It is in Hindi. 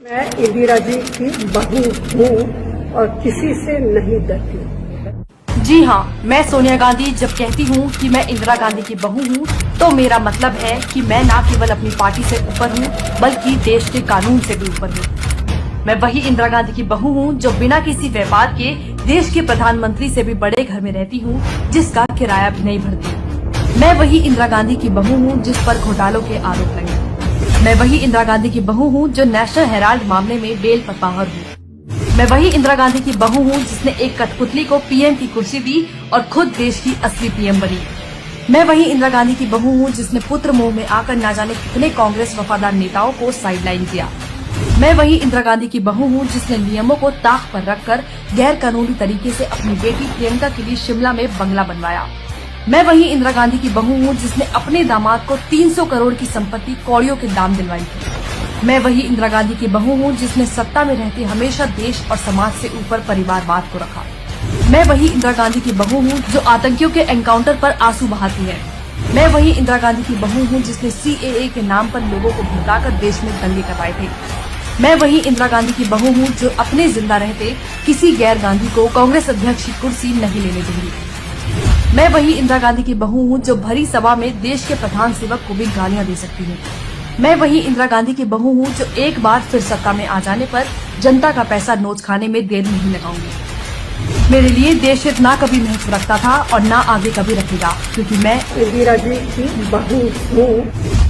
मैं इंदिरा जी की बहू हूँ और किसी से नहीं डरती। जी हाँ, मैं सोनिया गांधी जब कहती हूँ कि मैं इंदिरा गांधी की बहू हूँ तो मेरा मतलब है कि मैं न केवल अपनी पार्टी से ऊपर हूँ बल्कि देश के कानून से भी ऊपर हूँ। मैं वही इंदिरा गांधी की बहू हूँ जो बिना किसी व्यापार के देश के प्रधानमंत्री से भी बड़े घर में रहती हूँ, जिसका किराया भी नहीं भरती। मैं वही इंदिरा गांधी की बहू हूँ जिस पर घोटालों के आरोप लगे। मैं वही इंदिरा गांधी की बहू हूँ जो नेशनल हेराल्ड मामले में बेल पर बाहर हूँ। मैं वही इंदिरा गांधी की बहू हूँ जिसने एक कठपुतली को पीएम की कुर्सी दी और खुद देश की असली पीएम बनी। मैं वही इंदिरा गांधी की बहू हूँ जिसने पुत्र मोह में आकर न जाने कितने कांग्रेस वफादार नेताओं को साइडलाइन किया। मैं वही इंदिरा गांधी की बहू हूँ जिसने नियमों को ताक पर रखकर गैर कानूनी तरीके से अपनी बेटी प्रियंका के लिए शिमला में बंगला बनवाया। मैं वही इंदिरा गांधी की बहू हूँ जिसने अपने दामाद को 300 करोड़ की संपत्ति कौड़ियों के दाम दिलवाई थी। मैं वही इंदिरा गांधी की बहू हूँ जिसने सत्ता में रहते हमेशा देश और समाज से ऊपर परिवारवाद को रखा। मैं वही इंदिरा गांधी की बहू हूँ जो आतंकियों के एनकाउंटर पर आंसू बहाती है। मैं वही इंदिरा गांधी की बहू हूँ जिसने CAA के नाम पर लोगों को भड़काकर देश में दंगे करवाए थे। मैं वही इंदिरा गांधी की बहू हूँ जो अपने जिंदा रहते किसी गैर गांधी को कांग्रेस अध्यक्ष की कुर्सी नहीं लेने दूंगी। मैं वही इंदिरा गांधी की बहू हूँ जो भरी सभा में देश के प्रधान सेवक को भी गालियां दे सकती है। मैं वही इंदिरा गांधी की बहू हूँ जो एक बार फिर सत्ता में आ जाने पर जनता का पैसा नोच खाने में देर नहीं लगाऊंगी। मेरे लिए देश हित ना कभी महत्व रखता था और ना आगे कभी रखेगा, क्योंकि मैं इंदिरा जी की बहू हूँ।